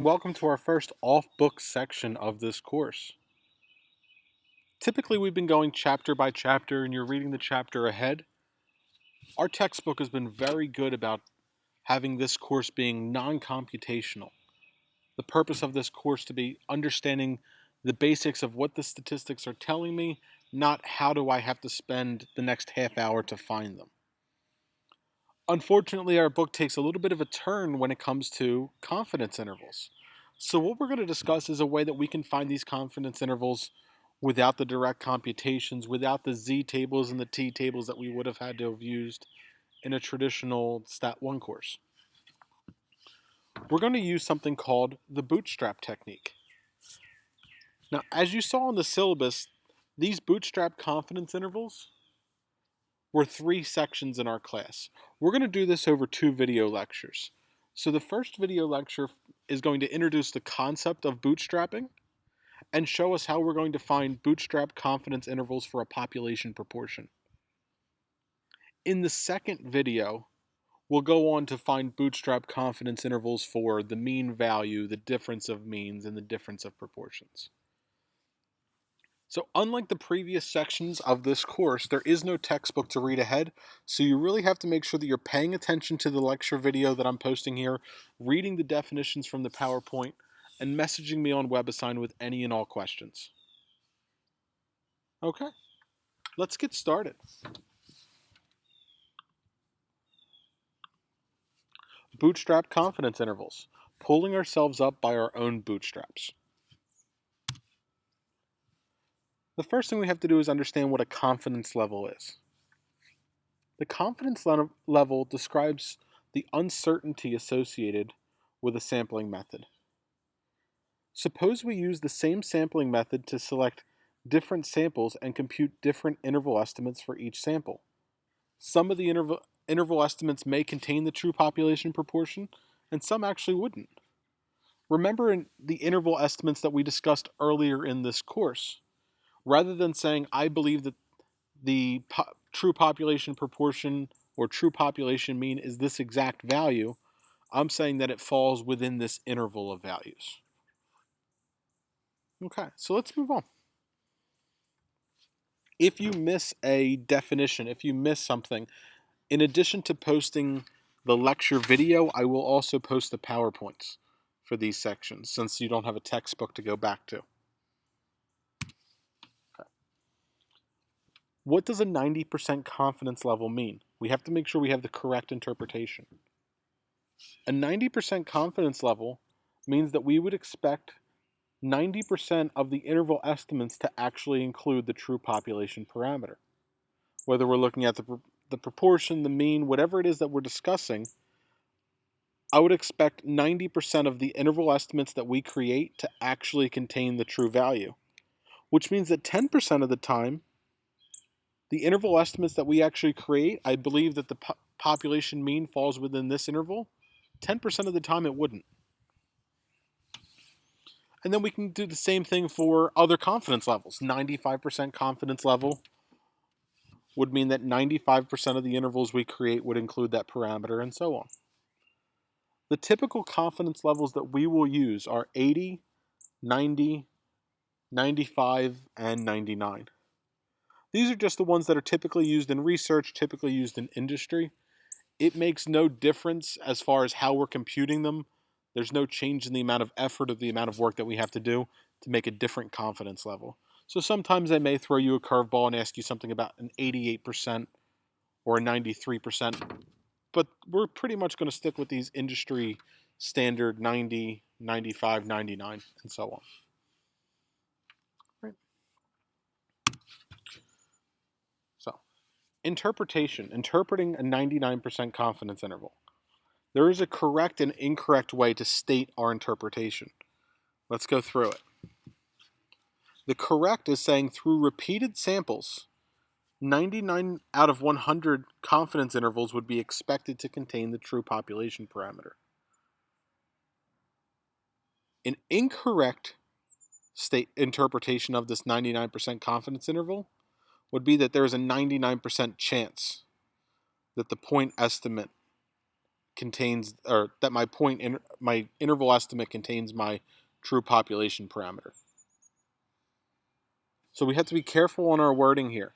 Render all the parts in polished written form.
Welcome to our first off-book section of this course. Typically, we've been going chapter by chapter and you're reading the chapter ahead. Our textbook has been very good about having this course being non-computational. The purpose of this course to be understanding the basics of what the statistics are telling me, not how do I have to spend the next half hour to find them. Unfortunately, our book takes a little bit of a turn when it comes to confidence intervals. So what we're going to discuss is a way that we can find these confidence intervals without the direct computations, without the z tables and the t tables that we would have had to have used in a traditional Stat 1 course. We're going to use something called the Bootstrap technique. Now, as you saw in the syllabus, these Bootstrap confidence intervals were 3 sections in our class. We're going to do this over 2 video lectures. So the first video lecture is going to introduce the concept of bootstrapping and show us how we're going to find bootstrap confidence intervals for a population proportion. In the second video, we'll go on to find bootstrap confidence intervals for the mean value, the difference of means, and the difference of proportions. So unlike the previous sections of this course, there is no textbook to read ahead, so you really have to make sure that you're paying attention to the lecture video that I'm posting here, reading the definitions from the PowerPoint, and messaging me on WebAssign with any and all questions. Okay, let's get started. Bootstrap confidence intervals, pulling ourselves up by our own bootstraps. The first thing we have to do is understand what a confidence level is. The confidence level describes the uncertainty associated with a sampling method. Suppose we use the same sampling method to select different samples and compute different interval estimates for each sample. Some of the interval estimates may contain the true population proportion, and some actually wouldn't. Remember in the interval estimates that we discussed earlier in this course, rather than saying, I believe that the true population proportion or true population mean is this exact value, I'm saying that it falls within this interval of values. Okay, so let's move on. If you miss a definition, if you miss something, in addition to posting the lecture video, I will also post the PowerPoints for these sections since you don't have a textbook to go back to. Okay. What does a 90% confidence level mean? We have to make sure we have the correct interpretation. A 90% confidence level means that we would expect 90% of the interval estimates to actually include the true population parameter. Whether we're looking at the proportion, the mean, whatever it is that we're discussing, I would expect 90% of the interval estimates that we create to actually contain the true value, which means that 10% of the time, the interval estimates that we actually create, I believe that the population mean falls within this interval. 10% of the time it wouldn't. And then we can do the same thing for other confidence levels. 95% confidence level would mean that 95% of the intervals we create would include that parameter, and so on. The typical confidence levels that we will use are 80, 90, 95, and 99. These are just the ones that are typically used in research, typically used in industry. It makes no difference as far as how we're computing them. There's no change in the amount of effort or the amount of work that we have to do to make a different confidence level. So sometimes they may throw you a curveball and ask you something about an 88% or a 93%, but we're pretty much going to stick with these industry standard 90, 95, 99, and so on. Right. So, interpreting a 99% confidence interval. There is a correct and incorrect way to state our interpretation. Let's go through it. The correct is saying through repeated samples, 99 out of 100 confidence intervals would be expected to contain the true population parameter. An incorrect interpretation of this 99% confidence interval would be that there is a 99% chance that the point estimate contains, or that my interval estimate contains my true population parameter. So we have to be careful on our wording here.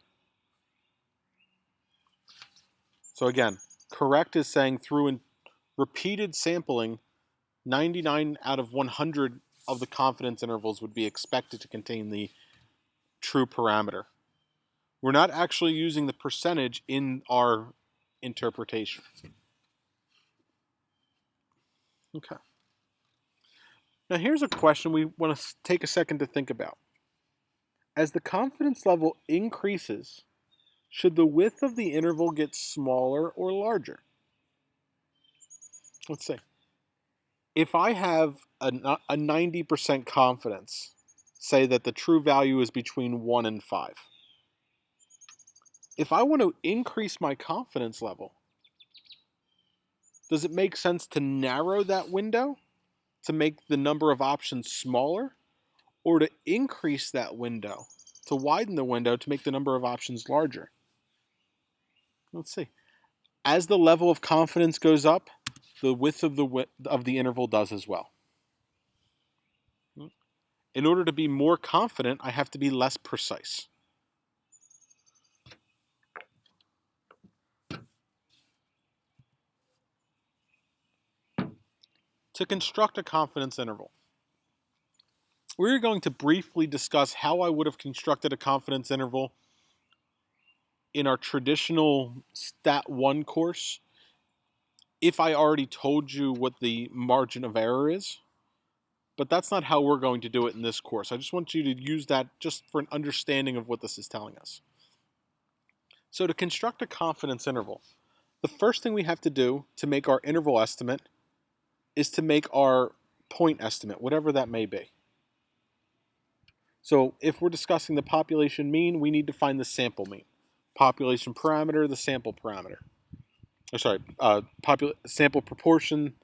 So again, correct is saying through repeated sampling, 99 out of 100 of the confidence intervals would be expected to contain the true parameter. We're not actually using the percentage in our interpretation. Okay. Now here's a question we want to take a second to think about. As the confidence level increases, should the width of the interval get smaller or larger? Let's see. If I have a 90% confidence, say that the true value is between 1 and 5. If I want to increase my confidence level, does it make sense to narrow that window to make the number of options smaller, or to increase that window, to widen the window to make the number of options larger? Let's see. As the level of confidence goes up, the width of the interval does as well. In order to be more confident, I have to be less precise. To construct a confidence interval, we're going to briefly discuss how I would have constructed a confidence interval in our traditional Stat 1 course if I already told you what the margin of error is. But that's not how we're going to do it in this course. I just want you to use that just for an understanding of what this is telling us. So to construct a confidence interval, the first thing we have to do to make our interval estimate is to make our point estimate, whatever that may be. So if we're discussing the population mean, we need to find the sample mean. Population parameter, the sample parameter. Sample proportion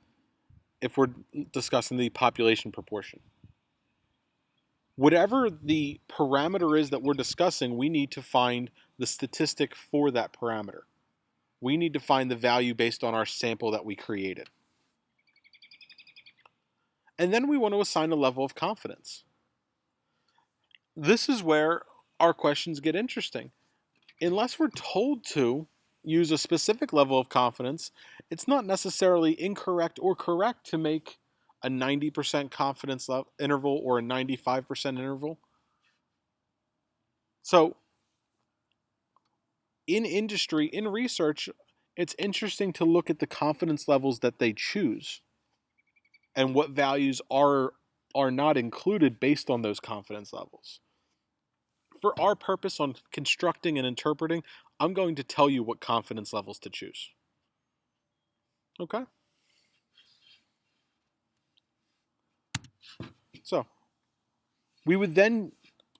if we're discussing the population proportion. Whatever the parameter is that we're discussing, we need to find the statistic for that parameter. We need to find the value based on our sample that we created. And then we want to assign a level of confidence. This is where our questions get interesting. Unless we're told to use a specific level of confidence, it's not necessarily incorrect or correct to make a 90% confidence interval or a 95% interval. So in industry, in research, it's interesting to look at the confidence levels that they choose and what values are not included based on those confidence levels. For our purpose on constructing and interpreting, I'm going to tell you what confidence levels to choose. Okay? So, we would then,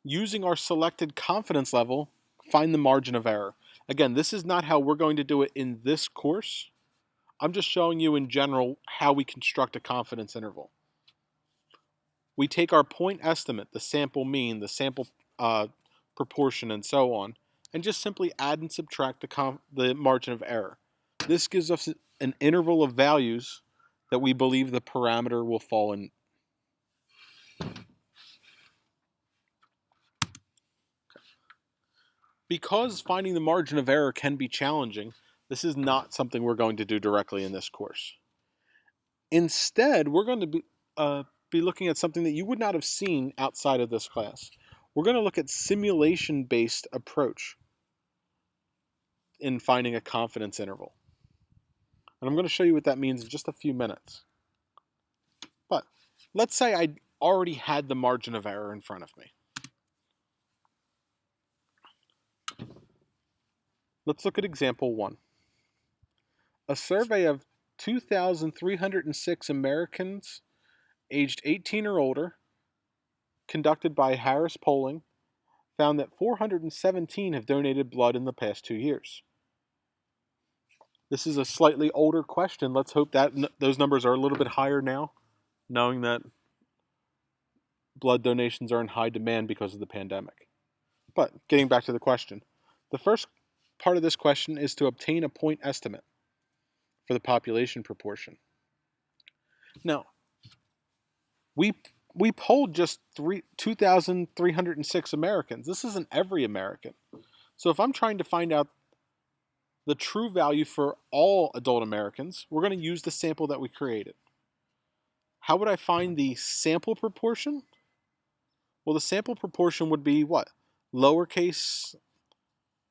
using our selected confidence level, find the margin of error. Again, this is not how we're going to do it in this course. I'm just showing you in general how we construct a confidence interval. We take our point estimate, the sample mean, the sample proportion, and so on, and just simply add and subtract the margin of error. This gives us an interval of values that we believe the parameter will fall in. Because finding the margin of error can be challenging, this is not something we're going to do directly in this course. Instead, we're going to be looking at something that you would not have seen outside of this class. We're going to look at simulation-based approach in finding a confidence interval. And I'm going to show you what that means in just a few minutes. But let's say I already had the margin of error in front of me. Let's look at example 1. A survey of 2,306 Americans aged 18 or older, conducted by Harris Polling, found that 417 have donated blood in the past 2 years. This is a slightly older question. Let's hope that those numbers are a little bit higher now, knowing that blood donations are in high demand because of the pandemic. But getting back to the question, the first part of this question is to obtain a point estimate. for the population proportion. Now, we we polled just 2,306 Americans. This isn't every American. So if I'm trying to find out the true value for all adult Americans, we're going to use the sample that we created. How would I find the sample proportion? Well, the sample proportion would be what? Lowercase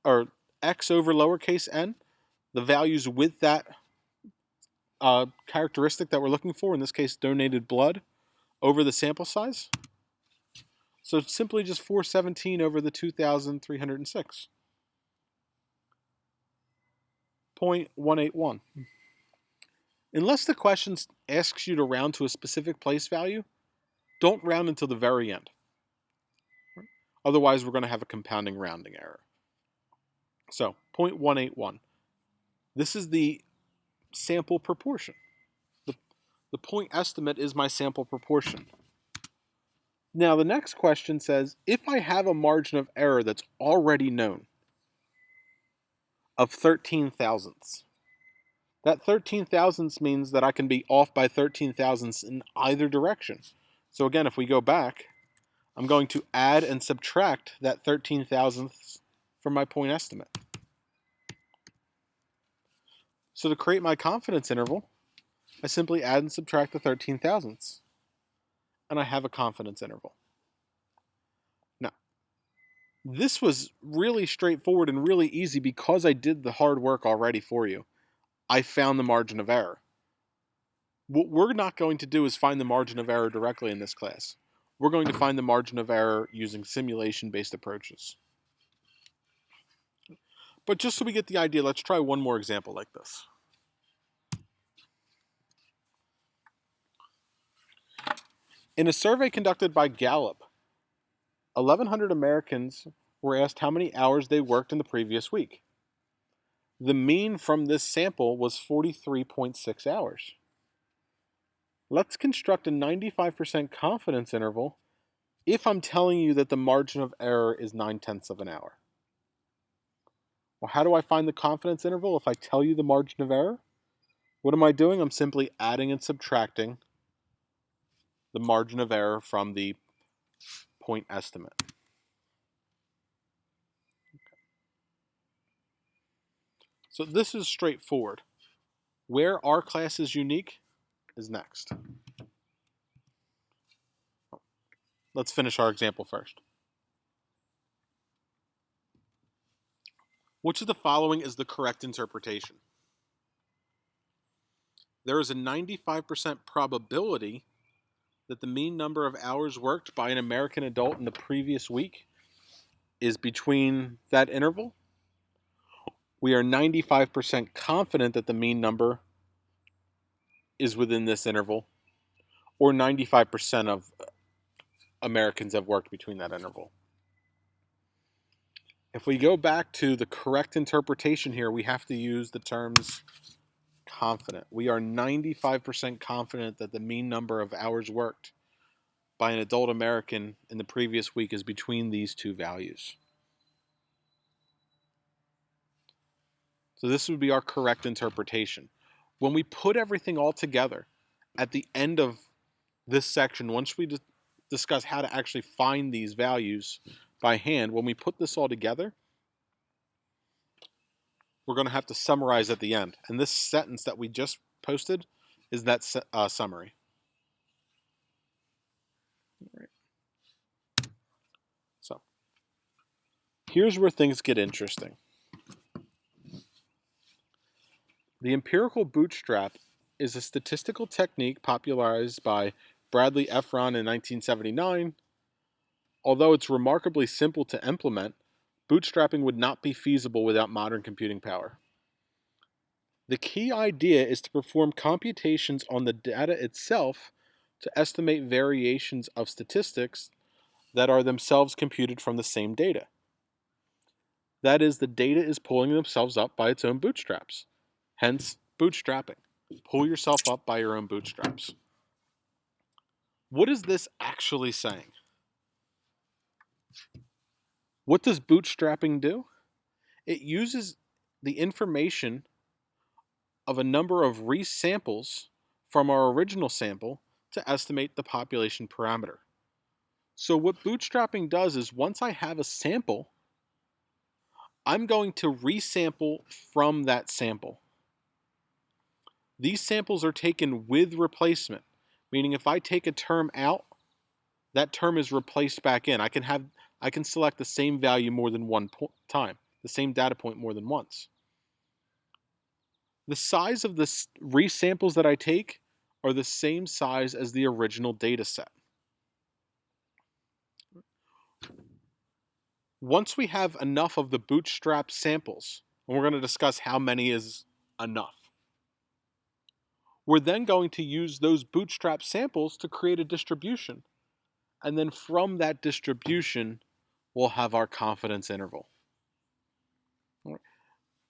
or x over lowercase n, the values with that characteristic that we're looking for, in this case, donated blood, over the sample size. So it's simply just 417 over the 2,306. 0.181. Unless the question asks you to round to a specific place value, don't round until the very end. Otherwise, we're going to have a compounding rounding error. So 0.181. This is the sample proportion. The point estimate is my sample proportion. Now, the next question says, if I have a margin of error that's already known of 13 thousandths, that 13 thousandths means that I can be off by 13 thousandths in either direction. So again, if we go back, I'm going to add and subtract that 13 thousandths from my point estimate. So to create my confidence interval, I simply add and subtract the 13 thousandths, and I have a confidence interval. Now, this was really straightforward and really easy because I did the hard work already for you. I found the margin of error. What we're not going to do is find the margin of error directly in this class. We're going to find the margin of error using simulation-based approaches. But just so we get the idea, let's try one more example like this. In a survey conducted by Gallup, 1,100 Americans were asked how many hours they worked in the previous week. The mean from this sample was 43.6 hours. Let's construct a 95% confidence interval if I'm telling you that the margin of error is 9/10 of an hour. Well, how do I find the confidence interval if I tell you the margin of error? What am I doing? I'm simply adding and subtracting the margin of error from the point estimate. So this is straightforward. Where our class is unique is next. Let's finish our example first. Which of the following is the correct interpretation? There is a 95% probability that the mean number of hours worked by an American adult in the previous week is between that interval. We are 95% confident that the mean number is within this interval, or 95% of Americans have worked between that interval. If we go back to the correct interpretation here, we have to use the terms confident. We are 95% confident that the mean number of hours worked by an adult American in the previous week is between these two values. So this would be our correct interpretation. When we put everything all together at the end of this section, once we discuss how to actually find these values by hand, when we put this all together, we're going to have to summarize at the end. And this sentence that we just posted is that summary. All right. So here's where things get interesting. The empirical bootstrap is a statistical technique popularized by Bradley Efron in 1979. Although it's remarkably simple to implement, bootstrapping would not be feasible without modern computing power. The key idea is to perform computations on the data itself to estimate variations of statistics that are themselves computed from the same data. That is, the data is pulling themselves up by its own bootstraps. Hence, bootstrapping. Pull yourself up by your own bootstraps. What is this actually saying? What does bootstrapping do? It uses the information of a number of resamples from our original sample to estimate the population parameter. So what bootstrapping does is once I have a sample, I'm going to resample from that sample. These samples are taken with replacement, meaning if I take a term out, that term is replaced back in. I can select the same value more than one time, the same data point more than once. The size of the resamples that I take are the same size as the original data set. Once we have enough of the Bootstrap samples, and we're going to discuss how many is enough, we're then going to use those Bootstrap samples to create a distribution. And then from that distribution, we'll have our confidence interval.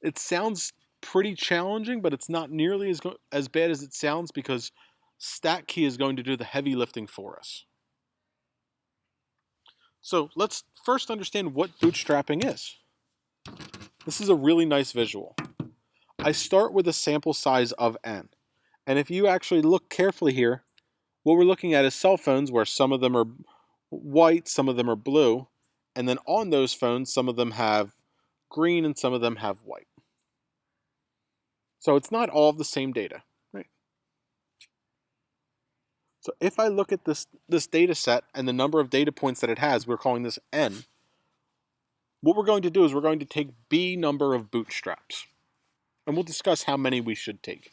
It sounds pretty challenging, but it's not nearly as bad as it sounds because StatKey is going to do the heavy lifting for us. So let's first understand what bootstrapping is. This is a really nice visual. I start with a sample size of n. And if you actually look carefully here, what we're looking at is cell phones where some of them are white, some of them are blue, and then on those phones, some of them have green and some of them have white. So it's not all of the same data, right? So if I look at this data set and the number of data points that it has, we're calling this n. What we're going to do is we're going to take b number of bootstraps. And we'll discuss how many we should take.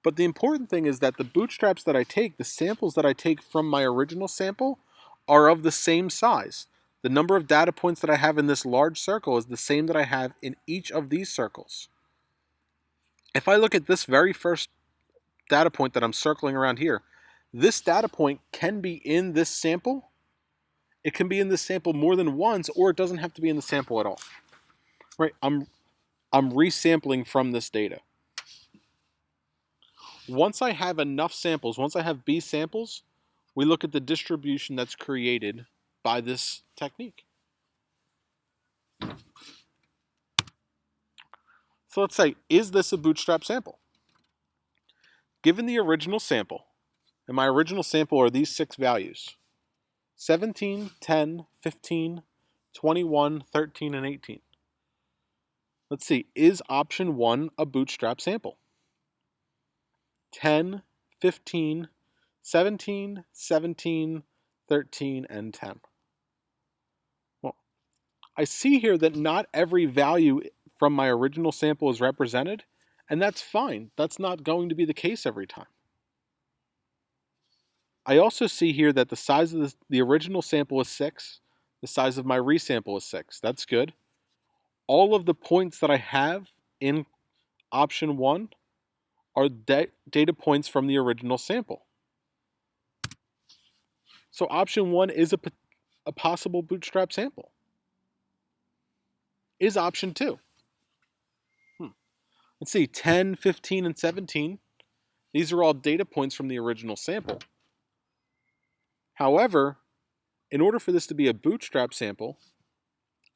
But the important thing is that the bootstraps that I take, the samples that I take from my original sample, are of the same size. The number of data points that I have in this large circle is the same that I have in each of these circles. If I look at this very first data point that I'm circling around here, this data point can be in this sample. It can be in this sample more than once, or it doesn't have to be in the sample at all. Right? I'm resampling from this data. Once I have enough samples, once I have B samples, we look at the distribution that's created by this technique. So let's say, is this a bootstrap sample? Given the original sample, and my original sample are these 6 values, 17, 10, 15, 21, 13, and 18. Let's see, is option 1 a bootstrap sample? 10, 15, 17, 17, 13, and 10. Well, I see here that not every value from my original sample is represented, and that's fine. That's not going to be the case every time. I also see here that the size of the original sample is 6. The size of my resample is 6. That's good. All of the points that I have in option 1 are data points from the original sample. So option 1 is a possible bootstrap sample. Is option 2? Let's see, 10, 15, and 17. These are all data points from the original sample. However, in order for this to be a bootstrap sample,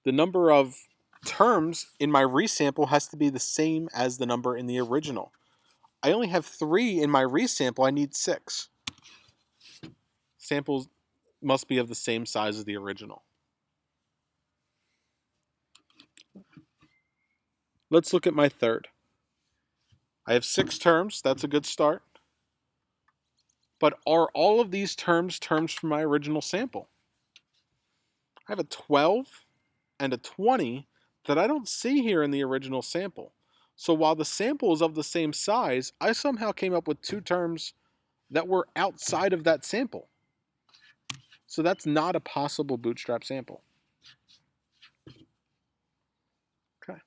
the number of terms in my resample has to be the same as the number in the original. I only have 3 in my resample. I need 6. Samples must be of the same size as the original. Let's look at my third. I have 6 terms. That's a good start. But are all of these terms from my original sample? I have a 12 and a 20 that I don't see here in the original sample. So while the sample is of the same size, I somehow came up with 2 terms that were outside of that sample. So that's not a possible bootstrap sample. Okay.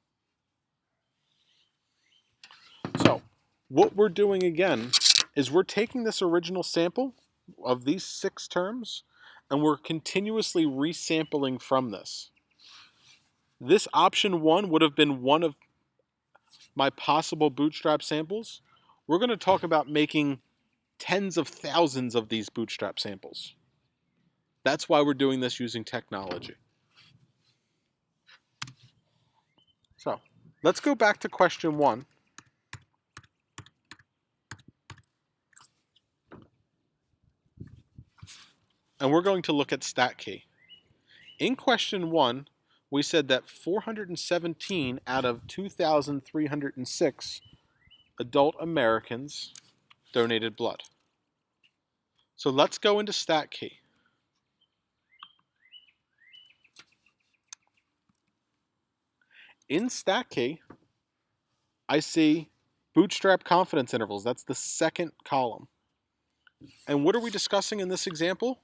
So what we're doing again is we're taking this original sample of these 6 terms and we're continuously resampling from this. This option 1 would have been one of my possible bootstrap samples. We're going to talk about making tens of thousands of these bootstrap samples. That's why we're doing this using technology. So let's go back to question 1. and we're going to look at stat key. In question 1, we said that 417 out of 2,306 adult Americans donated blood. So let's go into stat key. In stat key, I see Bootstrap confidence intervals. That's the second column. And what are we discussing in this example?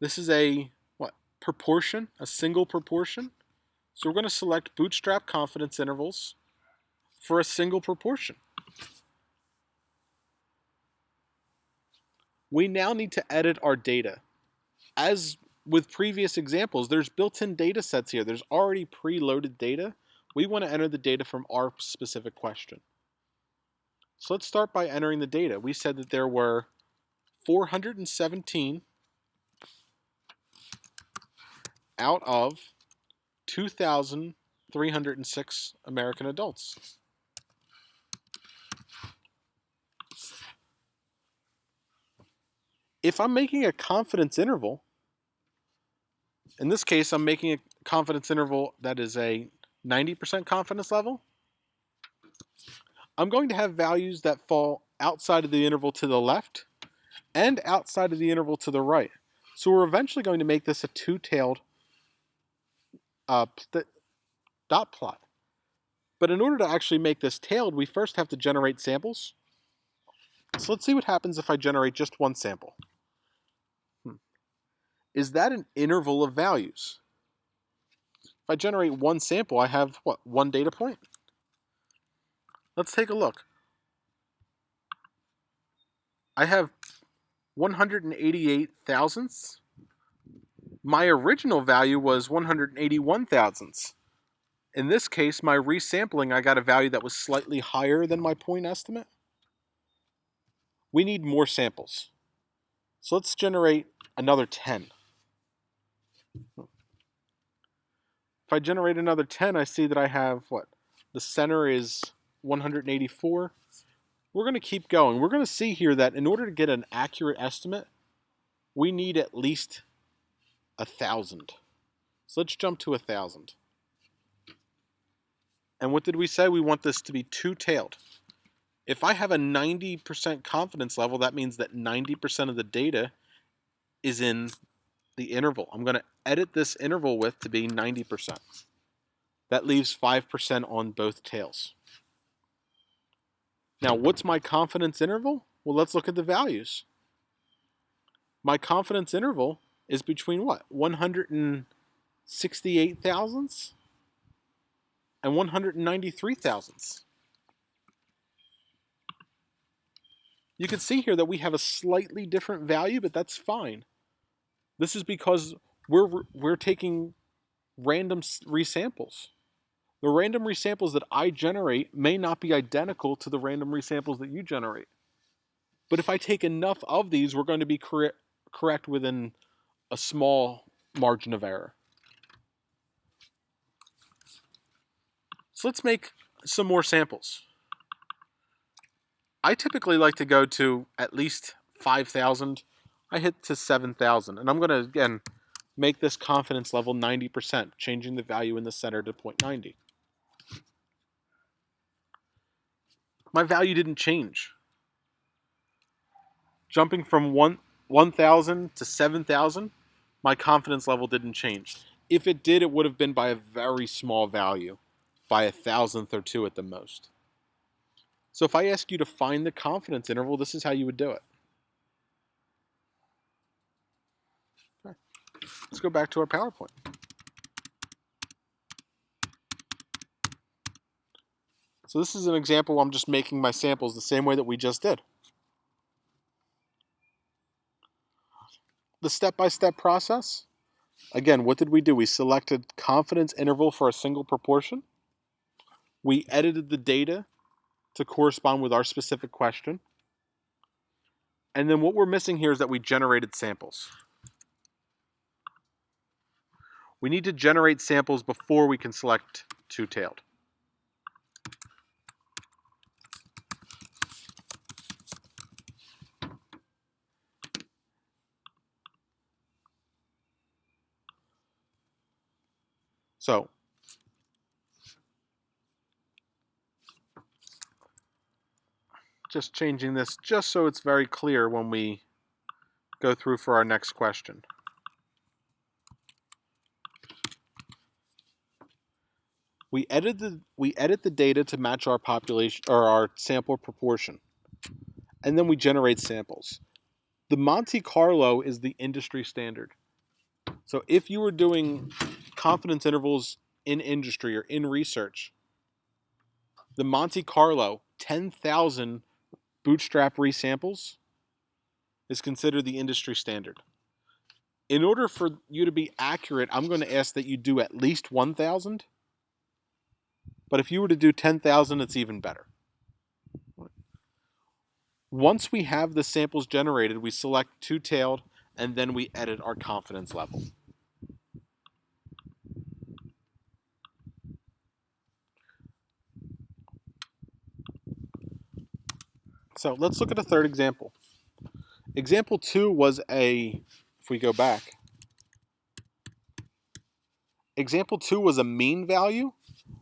This is a proportion, a single proportion. So we're going to select Bootstrap confidence intervals for a single proportion. We now need to edit our data. As with previous examples, there's built-in data sets here. There's already preloaded data. We want to enter the data from our specific question. So let's start by entering the data. We said that there were 417 out of 2,306 American adults. If I'm making a confidence interval, in this case, I'm making a confidence interval that is a 90% confidence level, I'm going to have values that fall outside of the interval to the left and outside of the interval to the right. So we're eventually going to make this a two-tailed dot plot. But in order to actually make this tailed, we first have to generate samples. So let's see what happens if I generate just one sample. Is that an interval of values? If I generate one sample, I have, one data point? Let's take a look. I have 188 thousandths. My original value was 181 thousandths. In this case, my resampling, I got a value that was slightly higher than my point estimate. We need more samples. So let's generate another 10. If I generate another 10, I see that I have, the center is 184. We're going to keep going. We're going to see here that in order to get an accurate estimate, we need at least 1,000. So let's jump to 1,000. And what did we say? We want this to be two-tailed. If I have a 90% confidence level, that means that 90% of the data is in the interval. I'm going to edit this interval width to be 90%. That leaves 5% on both tails. Now, what's my confidence interval? Well, let's look at the values. My confidence interval is between 168 thousandths and 193 thousandths. You can see here that we have a slightly different value, but that's fine. This is because we're taking random resamples. The random resamples that I generate may not be identical to the random resamples that you generate. But if I take enough of these, we're going to be correct within a small margin of error. So let's make some more samples. I typically like to go to at least 5,000. I hit to 7,000. And I'm going to, again, make this confidence level 90%, changing the value in the center to 0.90. My value didn't change. Jumping from 1,000 to 7,000, my confidence level didn't change. If it did, it would have been by a very small value, by 1,000th or 2 at the most. So if I ask you to find the confidence interval, this is how you would do it. Okay. Let's go back to our PowerPoint. So this is an example where I'm just making my samples the same way that we just did. The step-by-step process. Again, what did we do? We selected confidence interval for a single proportion. We edited the data to correspond with our specific question. And then what we're missing here is that we generated samples. We need to generate samples before we can select two-tailed. So just changing this just so it's very clear when we go through for our next question. We edit the data to match our population or our sample proportion, and then we generate samples. The Monte Carlo is the industry standard. So if you were doing confidence intervals in industry or in research, the Monte Carlo 10,000 Bootstrap resamples is considered the industry standard. In order for you to be accurate, I'm going to ask that you do at least 1,000. But if you were to do 10,000, it's even better. Once we have the samples generated, we select two-tailed, and then we edit our confidence level. So let's look at a third example. Example 2 was if we go back, example 2 was a mean value.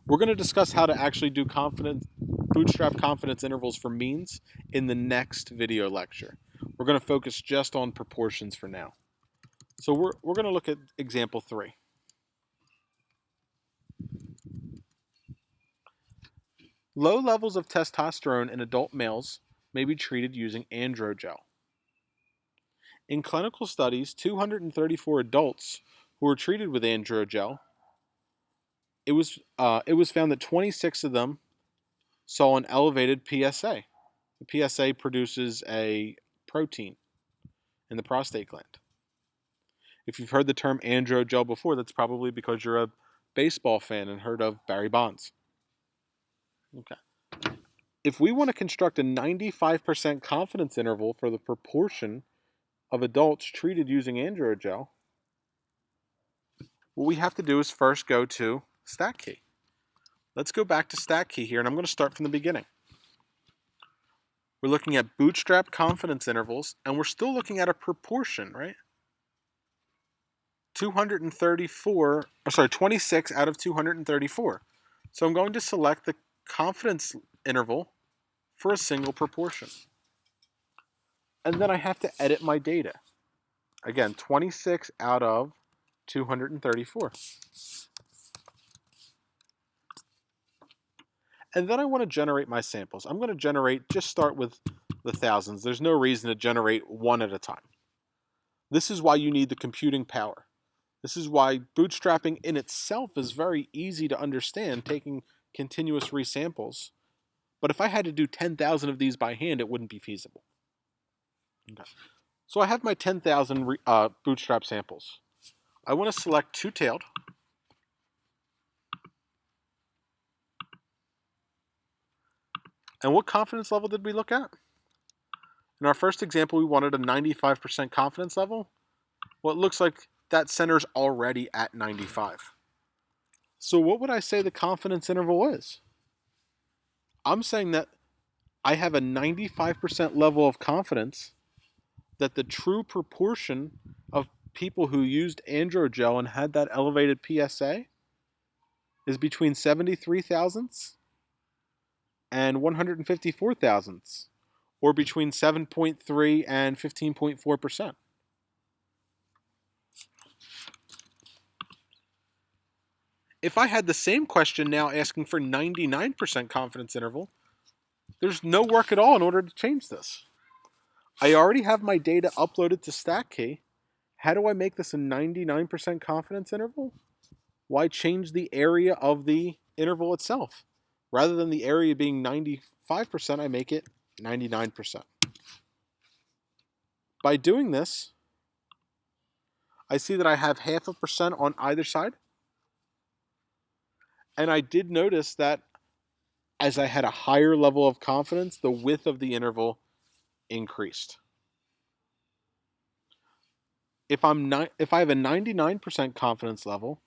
We're going to discuss how to actually do Bootstrap confidence intervals for means in the next video lecture. We're going to focus just on proportions for now. So we're going to look at example 3. Low levels of testosterone in adult males may be treated using androgel. In clinical studies, 234 adults who were treated with androgel, it was found that 26 of them saw an elevated PSA. The PSA produces a protein in the prostate gland. If you've heard the term androgel before, that's probably because you're a baseball fan and heard of Barry Bonds. Okay. If we want to construct a 95% confidence interval for the proportion of adults treated using androgel, what we have to do is first go to StatKey. Let's go back to StatKey here, and I'm going to start from the beginning. We're looking at Bootstrap confidence intervals, and we're still looking at a proportion, right? 26 out of 234. So I'm going to select the confidence interval for a single proportion. And then I have to edit my data. Again, 26 out of 234. And then I want to generate my samples. I'm going to start with the thousands. There's no reason to generate one at a time. This is why you need the computing power. This is why bootstrapping in itself is very easy to understand, taking continuous resamples. But if I had to do 10,000 of these by hand, it wouldn't be feasible. Okay. So I have my 10,000 bootstrap samples. I want to select two-tailed. And what confidence level did we look at? In our first example, we wanted a 95% confidence level. Well, it looks like that center's already at 95. So what would I say the confidence interval is? I'm saying that I have a 95% level of confidence that the true proportion of people who used androgel and had that elevated PSA is between 73 thousandths and 154 thousandths, or between 7.3 and 15.4%. If I had the same question now asking for 99% confidence interval, there's no work at all in order to change this. I already have my data uploaded to StatKey. How do I make this a 99% confidence interval? Why change the area of the interval itself? Rather than the area being 95%, I make it 99%. By doing this, I see that I have 0.5% on either side. And I did notice that as I had a higher level of confidence, the width of the interval increased. If I have a 99% confidence level,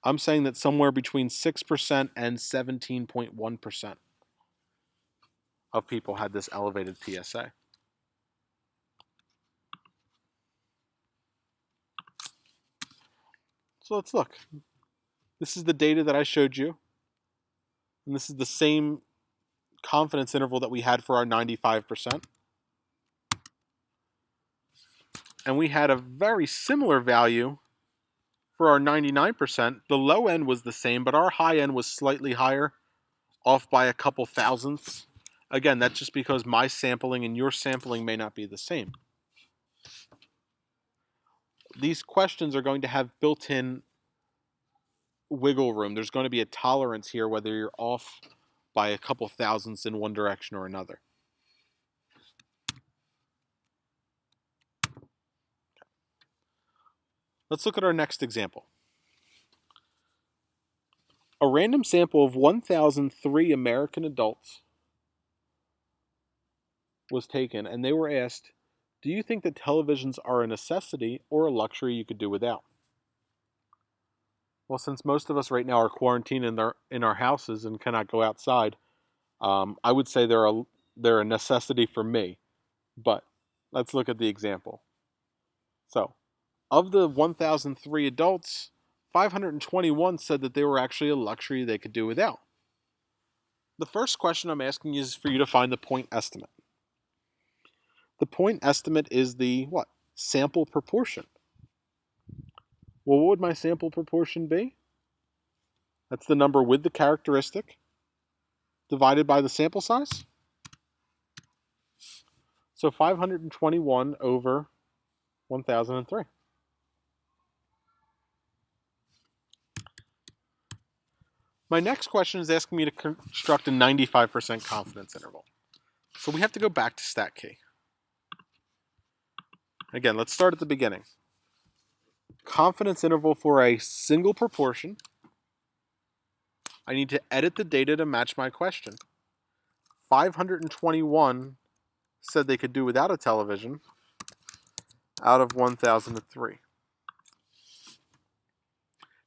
I'm saying that somewhere between 6% and 17.1% of people had this elevated PSA. So let's look. This is the data that I showed you, and this is the same confidence interval that we had for our 95%. And we had a very similar value for our 99%. The low end was the same, but our high end was slightly higher, off by a couple thousandths. Again, that's just because my sampling and your sampling may not be the same. These questions are going to have built-in wiggle room. There's going to be a tolerance here whether you're off by a couple thousandths in one direction or another. Let's look at our next example. A random sample of 1,003 American adults was taken, and they were asked, do you think that televisions are a necessity or a luxury you could do without? Well, since most of us right now are quarantined in our houses and cannot go outside, I would say they're a necessity for me. But let's look at the example. So, of the 1,003 adults, 521 said that they were actually a luxury they could do without. The first question I'm asking is for you to find the point estimate. The point estimate is the what? Sample proportion. Well, what would my sample proportion be? That's the number with the characteristic divided by the sample size. So 521 over 1,003. My next question is asking me to construct a 95% confidence interval. So we have to go back to StatKey. Again, let's start at the beginning. Confidence interval for a single proportion. I need to edit the data to match my question. 521 said they could do without a television out of 1,003.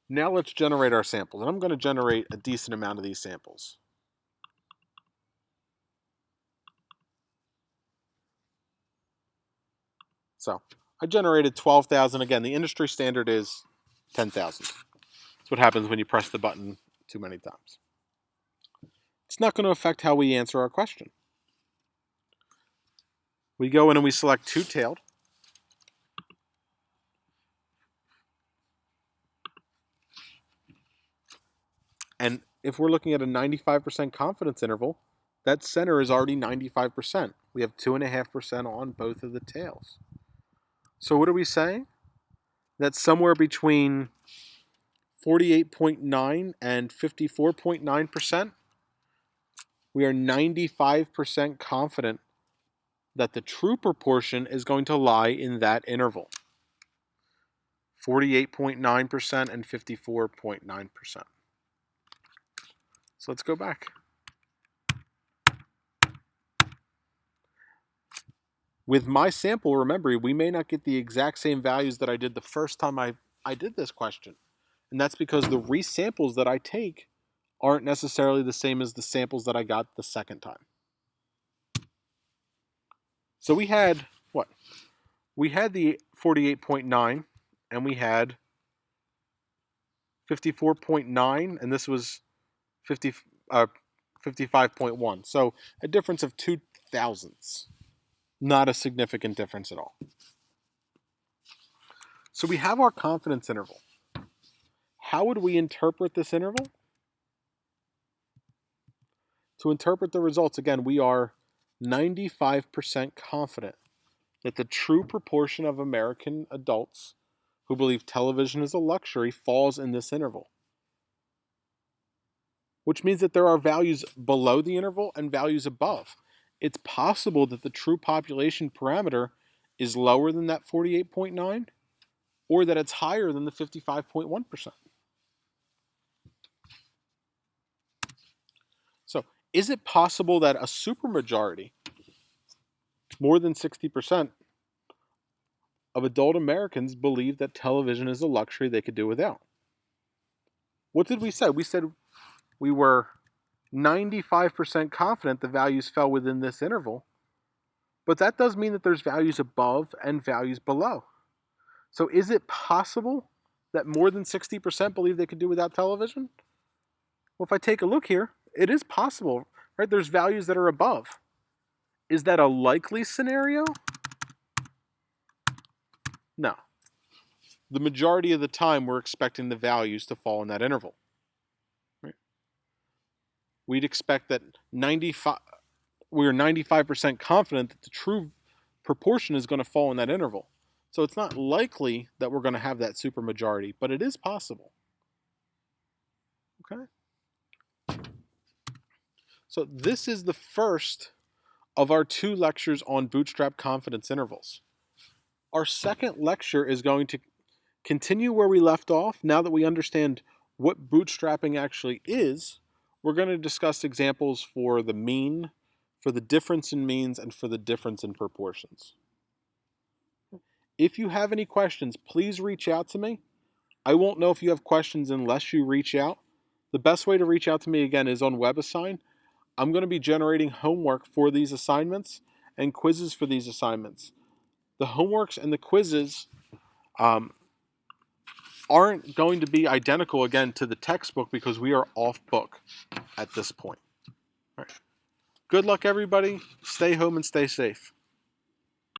Now let's generate our samples. And I'm going to generate a decent amount of these samples. So I generated 12,000. Again, the industry standard is 10,000. That's what happens when you press the button too many times. It's not going to affect how we answer our question. We go in and we select two-tailed. And if we're looking at a 95% confidence interval, that center is already 95%. We have 2.5% on both of the tails. So what are we saying? That somewhere between 48.9 and 54.9%, we are 95% confident that the true proportion is going to lie in that interval. 48.9% and 54.9%. So let's go back. With my sample, remember, we may not get the exact same values that I did the first time I did this question. And that's because the resamples that I take aren't necessarily the same as the samples that I got the second time. So we had what? We had the 48.9 and we had 54.9, and this was 55.1. So a difference of 2 thousandths. Not a significant difference at all. So we have our confidence interval. How would we interpret this interval? To interpret the results, again, we are 95% confident that the true proportion of American adults who believe television is a luxury falls in this interval. Which means that there are values below the interval and values above. It's possible that the true population parameter is lower than that 48.9 or that it's higher than the 55.1%. So, is it possible that a supermajority, more than 60% of adult Americans believe that television is a luxury they could do without? What did we say? We said we were 95% confident the values fell within this interval, but that does mean that there's values above and values below. So is it possible that more than 60% believe they could do without television? Well, if I take a look here, it is possible, right? There's values that are above. Is that a likely scenario? No. The majority of the time, we're expecting the values to fall in that interval. Right? We'd expect that we're 95% confident that the true proportion is going to fall in that interval. So it's not likely that we're going to have that supermajority, but it is possible. Okay? So this is the first of our 2 lectures on Bootstrap confidence intervals. Our second lecture is going to continue where we left off. Now that we understand what bootstrapping actually is, we're going to discuss examples for the mean, for the difference in means, and for the difference in proportions. If you have any questions, please reach out to me. I won't know if you have questions unless you reach out. The best way to reach out to me again is on WebAssign. I'm going to be generating homework for these assignments and quizzes for these assignments. The homeworks and the quizzes aren't going to be identical again to the textbook because we are off book at this point. All right. Good luck, everybody. Stay home and stay safe.